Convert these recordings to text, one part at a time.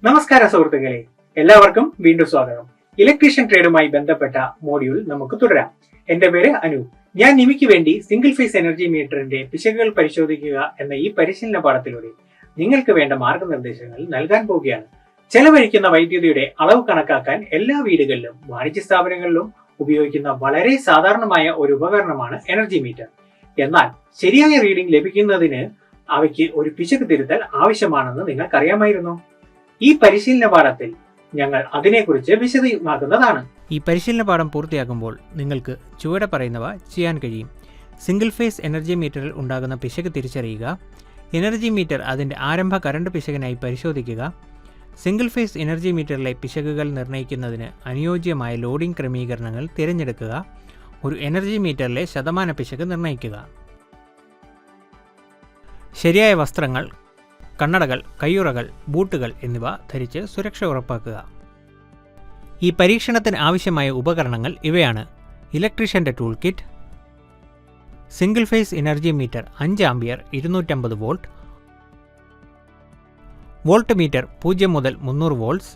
നമസ്കാരം സുഹൃത്തുക്കളെ, എല്ലാവർക്കും വീണ്ടും സ്വാഗതം. ഇലക്ട്രീഷ്യൻ ട്രേഡുമായി ബന്ധപ്പെട്ട മോഡ്യൂൾ നമുക്ക് തുടരാം. എന്റെ പേര് അനു. ഞാൻ നിമിക്ക് വേണ്ടി സിംഗിൾ ഫേസ് എനർജി മീറ്ററിന്റെ പിശകുകൾ പരിശോധിക്കുക എന്ന ഈ പരിശീലന പാഠത്തിലൂടെ നിങ്ങൾക്ക് വേണ്ട മാർഗനിർദ്ദേശങ്ങൾ നൽകാൻ പോവുകയാണ്. ചെലവഴിക്കുന്ന വൈദ്യുതിയുടെ അളവ് കണക്കാക്കാൻ എല്ലാ വീടുകളിലും വാണിജ്യ സ്ഥാപനങ്ങളിലും ഉപയോഗിക്കുന്ന വളരെ സാധാരണമായ ഒരു ഉപകരണമാണ് എനർജി മീറ്റർ. എന്നാൽ ശരിയായ റീഡിംഗ് ലഭിക്കുന്നതിന് അവയ്ക്ക് ഒരു പിശക് തിരുത്തൽ ആവശ്യമാണെന്ന് നിങ്ങൾക്കറിയാമായിരുന്നു? ഈ പരിശീലന പാഠത്തിൽ ഞങ്ങൾ അതിനെക്കുറിച്ച് വിശദമാക്കുന്നതാണ്. ഈ പരിശീലന പാഠം പൂർത്തിയാക്കുമ്പോൾ നിങ്ങൾക്ക് ചുവടെ പറയുന്നവ ചെയ്യാൻ കഴിയും. സിംഗിൾ ഫേസ് എനർജി മീറ്ററിൽ ഉണ്ടാകുന്ന പിശക് തിരിച്ചറിയുക, എനർജി മീറ്റർ അതിൻ്റെ ആരംഭ കറണ്ട് പിശകിനായി പരിശോധിക്കുക, സിംഗിൾ ഫേസ് എനർജി മീറ്ററിലെ പിശകുകൾ നിർണ്ണയിക്കുന്നതിന് അനുയോജ്യമായ ലോഡിംഗ് ക്രമീകരണങ്ങൾ തിരഞ്ഞെടുക്കുക, ഒരു എനർജി മീറ്ററിലെ ശതമാന പിശക് നിർണ്ണയിക്കുക. ശരിയായ വസ്ത്രങ്ങൾ, കണ്ണടകൾ, കയ്യുറകൾ, ബൂട്ടുകൾ എന്നിവ ധരിച്ച് സുരക്ഷ ഉറപ്പാക്കുക. ഈ പരീക്ഷണത്തിന് ആവശ്യമായ ഉപകരണങ്ങൾ ഇവയാണ്: ഇലക്ട്രീഷ്യൻ്റെ tool kit, single phase energy meter 5 ampere 250 volt, volt meter 0 മുതൽ 300 വോൾട്ട്സ്,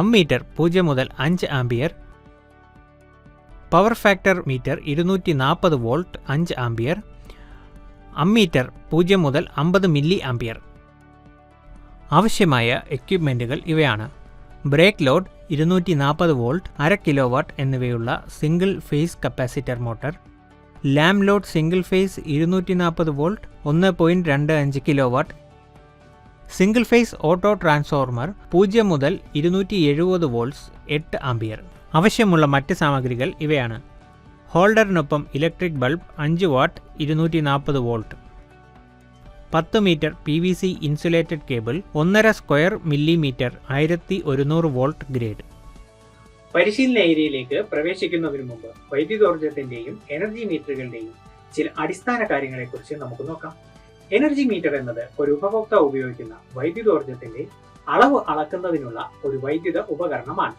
അമ്മീറ്റർ 0 മുതൽ 5 ampere, power factor meter 240 volt 5 ampere, ammeter 0 മുതൽ 50 മില്ലി ആംപിയർ. ആവശ്യമായ എക്യുപ്മെൻറ്റുകൾ ഇവയാണ്: ബ്രേക്ക് ലോഡ് 240 വോൾട്ട് 1/2 കിലോവാട്ട് എന്നിവയുള്ള single phase capacitor motor, lamp load single phase 240 volt 1.25 kilowatt, single phase auto transformer 0 മുതൽ 270 volts 8 ampere. ആവശ്യമുള്ള മറ്റ് സാമഗ്രികൾ ഇവയാണ്: ഹോൾഡറിനൊപ്പം electric bulb 5 watt 240 volt, 10 metre PVC insulated cable 1.5 square millimetre 1100 volt grade. പരിശീലന ഏരിയയിലേക്ക് പ്രവേശിക്കുന്നതിന് മുമ്പ് വൈദ്യുതോർജ്ജത്തിന്റെയും എനർജി മീറ്ററുകളുടെയും ചില അടിസ്ഥാന കാര്യങ്ങളെക്കുറിച്ച് നമുക്ക് നോക്കാം. എനർജി മീറ്റർ എന്നത് ഒരു ഉപഭോക്താവ് ഉപയോഗിക്കുന്ന വൈദ്യുതോർജ്ജത്തിന്റെ അളവ് അളക്കുന്നതിനുള്ള ഒരു വൈദ്യുത ഉപകരണമാണ്.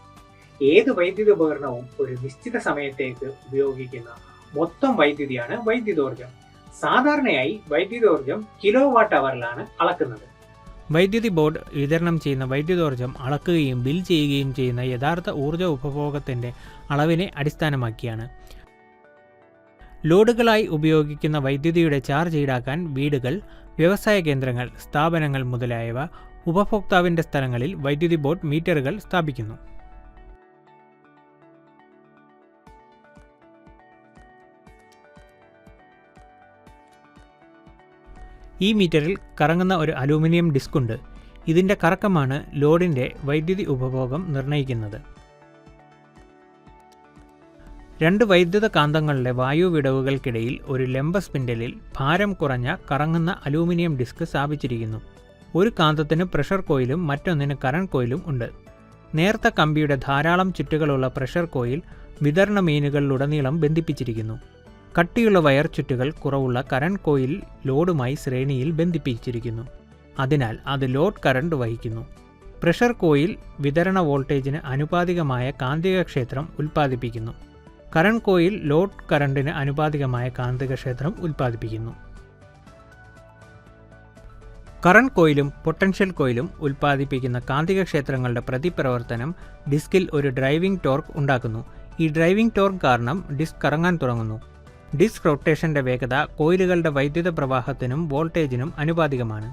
ഏത് വൈദ്യുത ഉപകരണവും ഒരു നിശ്ചിത സമയത്തേക്ക് ഉപയോഗിക്കുന്ന മൊത്തം വൈദ്യുതിയാണ് വൈദ്യുതോർജ്ജം. സാധാരണയായി വൈദ്യുതോർജ്ജം കിലോ വാട്ട് അവറിലാണ് അളക്കുന്നത്. വൈദ്യുതി ബോർഡ് വിതരണം ചെയ്യുന്ന വൈദ്യുതോർജ്ജം അളക്കുകയും ബിൽ ചെയ്യുകയും ചെയ്യുന്ന യഥാർത്ഥ ഊർജ്ജ ഉപഭോഗത്തിൻ്റെ അളവിനെ അടിസ്ഥാനമാക്കിയാണ്. ലോഡുകളായി ഉപയോഗിക്കുന്ന വൈദ്യുതിയുടെ ചാർജ് ഈടാക്കാൻ വീടുകൾ, വ്യവസായ കേന്ദ്രങ്ങൾ, സ്ഥാപനങ്ങൾ മുതലായവ ഉപഭോക്താവിൻ്റെ സ്ഥലങ്ങളിൽ വൈദ്യുതി ബോർഡ് മീറ്ററുകൾ സ്ഥാപിക്കുന്നു. ഈ മീറ്ററിൽ കറങ്ങുന്ന ഒരു അലൂമിനിയം ഡിസ്ക് ഉണ്ട്. ഇതിൻ്റെ കറക്കമാണ് ലോഡിൻ്റെ വൈദ്യുതി ഉപഭോഗം നിർണ്ണയിക്കുന്നത്. 2 വൈദ്യുത കാന്തങ്ങളുടെ വായു വിടവുകൾക്കിടയിൽ ഒരു ലംബ സ്പിൻഡലിൽ ഭാരം കുറഞ്ഞ കറങ്ങുന്ന അലൂമിനിയം ഡിസ്ക് സ്ഥാപിച്ചിരിക്കുന്നു. ഒരു കാന്തത്തിന് പ്രഷർ കോയിലും മറ്റൊന്നിന് കറണ്ട് കോയിലും ഉണ്ട്. നേർത്ത കമ്പിയുടെ ധാരാളം ചുറ്റുകളുള്ള പ്രഷർ കോയിൽ വിതരണ മെയിനുകളിലുടനീളം ബന്ധിപ്പിച്ചിരിക്കുന്നു. കട്ടിയുള്ള വയർ ചുറ്റുകൾ കുറവുള്ള കറണ്ട് കോയിൽ ലോഡുമായി ശ്രേണിയിൽ ബന്ധിപ്പിച്ചിരിക്കുന്നു. അതിനാൽ അത് ലോഡ് കറണ്ട് വഹിക്കുന്നു. പ്രഷർ കോയിൽ വിതരണ വോൾട്ടേജിന് ആനുപാതികമായ കാന്തികക്ഷേത്രം ഉൽപ്പാദിപ്പിക്കുന്നു. കറണ്ട് കോയിൽ ലോഡ് കറണ്ടിന് ആനുപാതികമായ കാന്തികക്ഷേത്രം ഉൽപ്പാദിപ്പിക്കുന്നു. കറണ്ട് കോയിലും പൊട്ടൻഷ്യൽ കോയിലും ഉൽപ്പാദിപ്പിക്കുന്ന കാന്തികക്ഷേത്രങ്ങളുടെ പ്രതിപ്രവർത്തനം ഡിസ്കിൽ ഒരു ഡ്രൈവിംഗ് ടോർക്ക് ഉണ്ടാക്കുന്നു. ഈ ഡ്രൈവിംഗ് ടോർക്ക് കാരണം ഡിസ്ക് കറങ്ങാൻ തുടങ്ങുന്നു. ഡിസ്ക് റൊട്ടേഷൻ്റെ വേഗത കോയിലുകളുടെ വൈദ്യുത പ്രവാഹത്തിനും വോൾട്ടേജിനും ആനുപാതികമാണ്.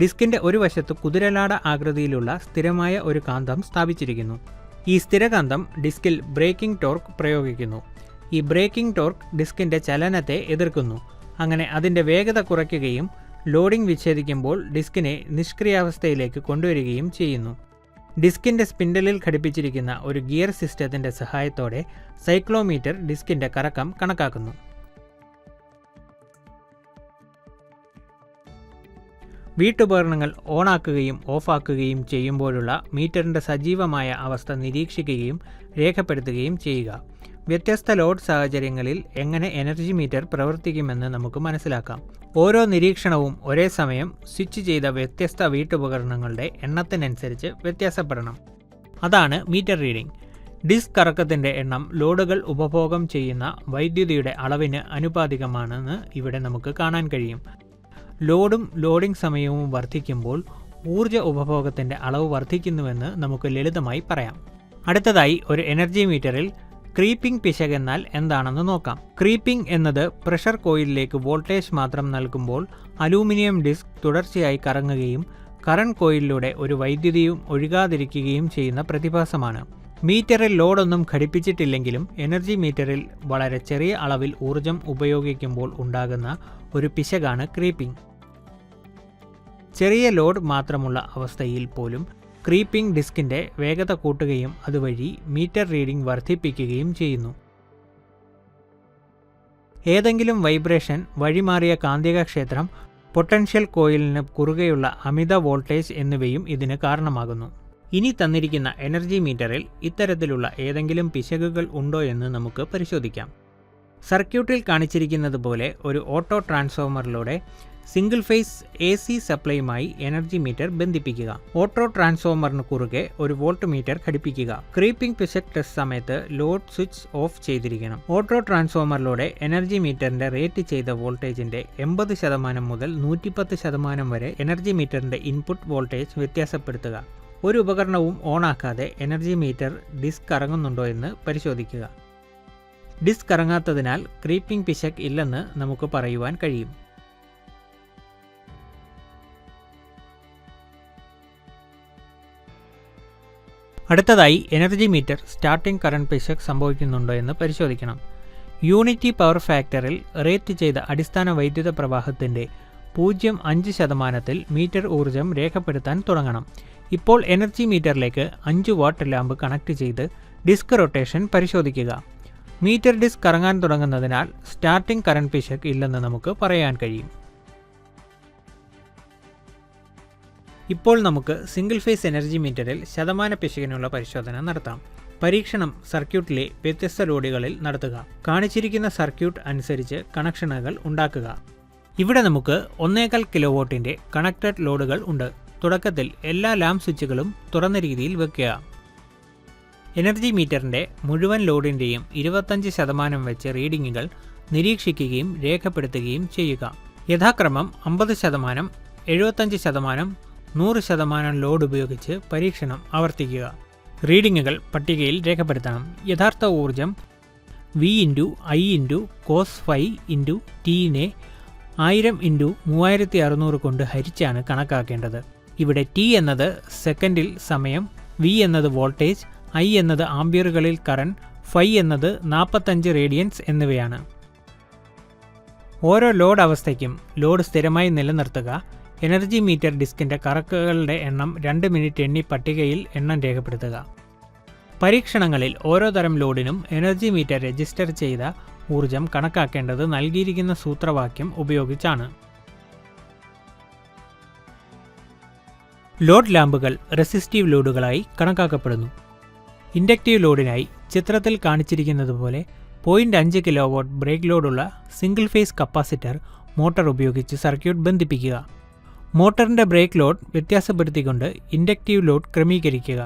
ഡിസ്കിൻ്റെ ഒരു വശത്ത് കുതിരലാട ആകൃതിയിലുള്ള സ്ഥിരമായ ഒരു കാന്തം സ്ഥാപിച്ചിരിക്കുന്നു. ഈ സ്ഥിരകാന്തം ഡിസ്കിൽ ബ്രേക്കിംഗ് ടോർക്ക് പ്രയോഗിക്കുന്നു. ഈ ബ്രേക്കിംഗ് ടോർക്ക് ഡിസ്കിൻ്റെ ചലനത്തെ എതിർക്കുന്നു. അങ്ങനെ അതിൻ്റെ വേഗത കുറയ്ക്കുകയും ലോഡിംഗ് വിച്ഛേദിക്കുമ്പോൾ ഡിസ്കിനെ നിഷ്ക്രിയാവസ്ഥയിലേക്ക് കൊണ്ടുവരികയും ചെയ്യുന്നു. ഡിസ്കിൻ്റെ സ്പിൻഡലിൽ ഘടിപ്പിച്ചിരിക്കുന്ന ഒരു ഗിയർ സിസ്റ്റത്തിൻ്റെ സഹായത്തോടെ സൈക്ലോമീറ്റർ ഡിസ്കിൻ്റെ കറക്കം കണക്കാക്കുന്നു. വീട്ടുപകരണങ്ങൾ ഓണാക്കുകയും ഓഫാക്കുകയും ചെയ്യുമ്പോഴുള്ള മീറ്ററിൻ്റെ സജീവമായ അവസ്ഥ നിരീക്ഷിക്കുകയും രേഖപ്പെടുത്തുകയും ചെയ്യുക. വ്യത്യസ്ത ലോഡ് സാഹചര്യങ്ങളിൽ എങ്ങനെ എനർജി മീറ്റർ പ്രവർത്തിക്കുമെന്ന് നമുക്ക് മനസ്സിലാക്കാം. ഓരോ നിരീക്ഷണവും ഒരേ സമയം സ്വിച്ച് ചെയ്ത വ്യത്യസ്ത വീട്ടുപകരണങ്ങളുടെ എണ്ണത്തിനനുസരിച്ച് വ്യത്യാസപ്പെടണം. അതാണ് മീറ്റർ റീഡിംഗ്. ഡിസ്ക് കറക്കത്തിൻ്റെ എണ്ണം ലോഡുകൾ ഉപഭോഗം ചെയ്യുന്ന വൈദ്യുതിയുടെ അളവിന് ആനുപാതികമാണെന്ന് ഇവിടെ നമുക്ക് കാണാൻ കഴിയും. ലോഡും ലോഡിംഗ് സമയവും വർദ്ധിക്കുമ്പോൾ ഊർജ്ജ ഉപഭോഗത്തിൻ്റെ അളവ് വർദ്ധിക്കുന്നുവെന്ന് നമുക്ക് ലളിതമായി പറയാം. അടുത്തതായി ഒരു എനർജി മീറ്ററിൽ ക്രീപ്പിംഗ് പിശക് എന്നാൽ എന്താണെന്ന് നോക്കാം. ക്രീപ്പിംഗ് എന്നത് പ്രഷർ കോയിലിലേക്ക് വോൾട്ടേജ് മാത്രം നൽകുമ്പോൾ അലൂമിനിയം ഡിസ്ക് തുടർച്ചയായി കറങ്ങുകയും കറണ്ട് കോയിലിലൂടെ ഒരു വൈദ്യുതിയും ഒഴുകാതിരിക്കുകയും ചെയ്യുന്ന പ്രതിഭാസമാണ്. മീറ്ററിൽ ലോഡൊന്നും ഘടിപ്പിച്ചിട്ടില്ലെങ്കിലും എനർജി മീറ്ററിൽ വളരെ ചെറിയ അളവിൽ ഊർജം ഉപയോഗിക്കുമ്പോൾ ഉണ്ടാകുന്ന ഒരു പിശകാണ് ക്രീപ്പിംഗ്. ചെറിയ ലോഡ് മാത്രമുള്ള അവസ്ഥയിൽ പോലും ക്രീപ്പിംഗ് ഡിസ്കിൻ്റെ വേഗത കൂട്ടുകയും അതുവഴി മീറ്റർ റീഡിംഗ് വർദ്ധിപ്പിക്കുകയും ചെയ്യുന്നു. ഏതെങ്കിലും വൈബ്രേഷൻ, വഴിമാറിയ കാന്തികക്ഷേത്രം, പൊട്ടൻഷ്യൽ കോയിലിന് കുറുകെയുള്ള അമിത വോൾട്ടേജ് എന്നിവയും ഇതിന് കാരണമാകുന്നു. ഇനി തന്നിരിക്കുന്ന എനർജി മീറ്ററിൽ ഇത്തരത്തിലുള്ള ഏതെങ്കിലും പിശകുകൾ ഉണ്ടോ എന്ന് നമുക്ക് പരിശോധിക്കാം. സർക്യൂട്ടിൽ കാണിച്ചിരിക്കുന്നത് പോലെ ഒരു ഓട്ടോ ട്രാൻസ്ഫോമറിലൂടെ സിംഗിൾ ഫേസ് AC സപ്ലൈയുമായി എനർജി മീറ്റർ ബന്ധിപ്പിക്കുക. ഓട്ടോ ട്രാൻസ്ഫോമറിന് കുറുകെ ഒരു വോൾട്ട് മീറ്റർ ഘടിപ്പിക്കുക. ക്രീപ്പിംഗ് പിശക് ടെസ്റ്റ് സമയത്ത് ലോഡ് സ്വിച്ച് ഓഫ് ചെയ്തിരിക്കണം. ഓട്ടോ ട്രാൻസ്ഫോമറിലൂടെ എനർജി മീറ്ററിന്റെ റേറ്റ് ചെയ്ത വോൾട്ടേജിന്റെ 80% മുതൽ 110% വരെ എനർജി മീറ്ററിന്റെ ഇൻപുട്ട് വോൾട്ടേജ് വ്യത്യാസപ്പെടുത്തുക. ഒരു ഉപകരണവും ഓണാക്കാതെ എനർജി മീറ്റർ ഡിസ്ക് കറങ്ങുന്നുണ്ടോ എന്ന് പരിശോധിക്കുക. ഡിസ്ക് കറങ്ങാത്തതിനാൽ ക്രീപ്പിംഗ് പിശക് ഇല്ലെന്ന് നമുക്ക് പറയുവാൻ കഴിയും. അടുത്തതായി എനർജി മീറ്റർ സ്റ്റാർട്ടിംഗ് കറണ്ട് പിശക് സംഭവിക്കുന്നുണ്ടോ എന്ന് പരിശോധിക്കണം. യൂണിറ്റി പവർ ഫാക്ടറിൽ റേറ്റ് ചെയ്ത അടിസ്ഥാന വൈദ്യുത പ്രവാഹത്തിൻ്റെ 0.5% മീറ്റർ ഊർജം രേഖപ്പെടുത്താൻ തുടങ്ങണം. ഇപ്പോൾ എനർജി മീറ്ററിലേക്ക് 5 വാട്ട് ലാമ്പ് കണക്ട് ചെയ്ത് ഡിസ്ക് റൊട്ടേഷൻ പരിശോധിക്കുക. മീറ്റർ ഡിസ്ക് കറങ്ങാൻ തുടങ്ങുന്നതിനാൽ സ്റ്റാർട്ടിംഗ് കറണ്ട് പിശക് ഇല്ലെന്ന് നമുക്ക് പറയാൻ കഴിയും. ഇപ്പോൾ നമുക്ക് സിംഗിൾ ഫേസ് എനർജി മീറ്ററിൽ ശതമാന പിശകിനുള്ള പരിശോധന നടത്താം. പരീക്ഷണം സർക്യൂട്ടിലെ വ്യത്യസ്ത ലോഡുകളിൽ നടത്തുക. കാണിച്ചിരിക്കുന്ന സർക്യൂട്ട് അനുസരിച്ച് കണക്ഷനുകൾ ഉണ്ടാക്കുക. ഇവിടെ നമുക്ക് 1.25 കിലോവാട്ടിൻ്റെ കണക്റ്റഡ് ലോഡുകൾ ഉണ്ട്. തുടക്കത്തിൽ എല്ലാ ലാമ്പ് സ്വിച്ചുകളും തുറന്ന രീതിയിൽ വെക്കുക. എനർജി മീറ്ററിൻ്റെ മുഴുവൻ ലോഡിൻ്റെയും 25% വെച്ച് റീഡിങ്ങുകൾ നിരീക്ഷിക്കുകയും രേഖപ്പെടുത്തുകയും ചെയ്യുക. യഥാക്രമം 50%, 75%, 100% ലോഡ് ഉപയോഗിച്ച് പരീക്ഷണം ആവർത്തിക്കുക. റീഡിങ്ങുകൾ പട്ടികയിൽ രേഖപ്പെടുത്തണം. യഥാർത്ഥ ഊർജം V×I×cos ∅ T-നെ 1000×3600 കൊണ്ട് ഹരിച്ചാണ് കണക്കാക്കേണ്ടത്. ഇവിടെ T എന്നത് സെക്കൻഡിൽ സമയം, V എന്നത് വോൾട്ടേജ്, I എന്നത് ആംപിയറുകളിൽ കറണ്ട്, ∅ എന്നത് 45 റേഡിയൻസ് എന്നിവയാണ്. ഓരോ ലോഡ് അവസ്ഥയ്ക്കും ലോഡ് സ്ഥിരമായി നിലനിർത്തുക. എനർജി മീറ്റർ ഡിസ്കിൻ്റെ കറക്കുകളുടെ എണ്ണം 2 മിനിറ്റ് എണ്ണി പട്ടികയിൽ എണ്ണം രേഖപ്പെടുത്തുക. പരീക്ഷണങ്ങളിൽ ഓരോ തരം ലോഡിനും എനർജി മീറ്റർ രജിസ്റ്റർ ചെയ്ത ഊർജം കണക്കാക്കേണ്ടത് നൽകിയിരിക്കുന്ന സൂത്രവാക്യം ഉപയോഗിച്ചാണ്. ലോഡ് ലാമ്പുകൾ റെസിസ്റ്റീവ് ലോഡുകളായി കണക്കാക്കപ്പെടുന്നു. ഇൻഡക്റ്റീവ് ലോഡിനായി ചിത്രത്തിൽ കാണിച്ചിരിക്കുന്നതുപോലെ 0.5 കിലോവാട്ട് ബ്രേക്ക് ലോഡുള്ള സിംഗിൾ ഫേസ് കപ്പാസിറ്റർ മോട്ടോർ ഉപയോഗിച്ച് സർക്യൂട്ട് ബന്ധിപ്പിക്കുക. മോട്ടറിൻ്റെ ബ്രേക്ക് ലോഡ് വ്യത്യാസപ്പെടുത്തിക്കൊണ്ട് ഇൻഡക്റ്റീവ് ലോഡ് ക്രമീകരിക്കുക.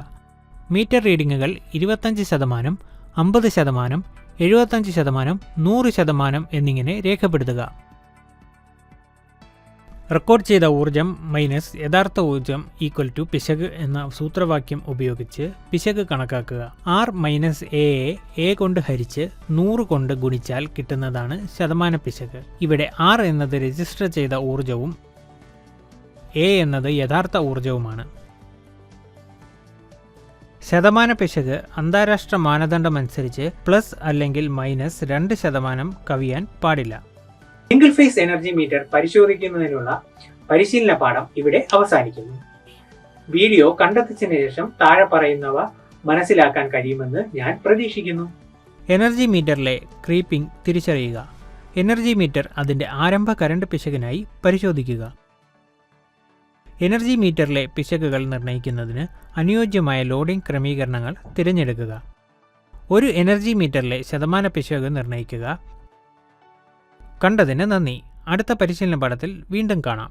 മീറ്റർ റീഡിങ്ങുകൾ 25%, 50%, 75%, 100% എന്നിങ്ങനെ രേഖപ്പെടുത്തുക. റെക്കോർഡ് ചെയ്ത ഊർജം മൈനസ് യഥാർത്ഥ ഊർജം ഈക്വൽ ടു പിശക് എന്ന സൂത്രവാക്യം ഉപയോഗിച്ച് പിശക് കണക്കാക്കുക. R-A കൊണ്ട് ഹരിച്ച് 100 കൊണ്ട് ഗുണിച്ചാൽ കിട്ടുന്നതാണ് ശതമാന പിശക്. ഇവിടെ R എന്നത് രജിസ്റ്റർ ചെയ്ത ഊർജവും A എന്നത് യഥാർത്ഥ ഊർജവുമാണ്. ശതമാന പിശക് അന്താരാഷ്ട്ര മാനദണ്ഡമനുസരിച്ച് പ്ലസ് അല്ലെങ്കിൽ മൈനസ് 2% കവിയാൻ പാടില്ല. സിംഗിൾ ഫേസ് എനർജി മീറ്റർ പരിശോധിക്കുന്നതിനുള്ള പരിശീലന പാഠം ഇവിടെ അവസാനിക്കുന്നു. വീഡിയോ കണ്ടെത്തിച്ചതിന് ശേഷം താഴെ പറയുന്നവ മനസ്സിലാക്കാൻ കഴിയുമെന്ന് ഞാൻ പ്രതീക്ഷിക്കുന്നു. എനർജി മീറ്ററിലെ ക്രീപ്പിംഗ് തിരിച്ചറിയുക. എനർജി മീറ്റർ അതിൻ്റെ ആരംഭ കറണ്ട് പിശകിനായി പരിശോധിക്കുക. എനർജി മീറ്ററിലെ പിശകുകൾ നിർണ്ണയിക്കുന്നതിന് അനുയോജ്യമായ ലോഡിംഗ് ക്രമീകരണങ്ങൾ തിരഞ്ഞെടുക്കുക. ഒരു എനർജി മീറ്ററിലെ ശതമാന പിശക് നിർണ്ണയിക്കുക. കണ്ടതിന് നന്ദി. അടുത്ത പരിശീലന പാഠത്തിൽ വീണ്ടും കാണാം.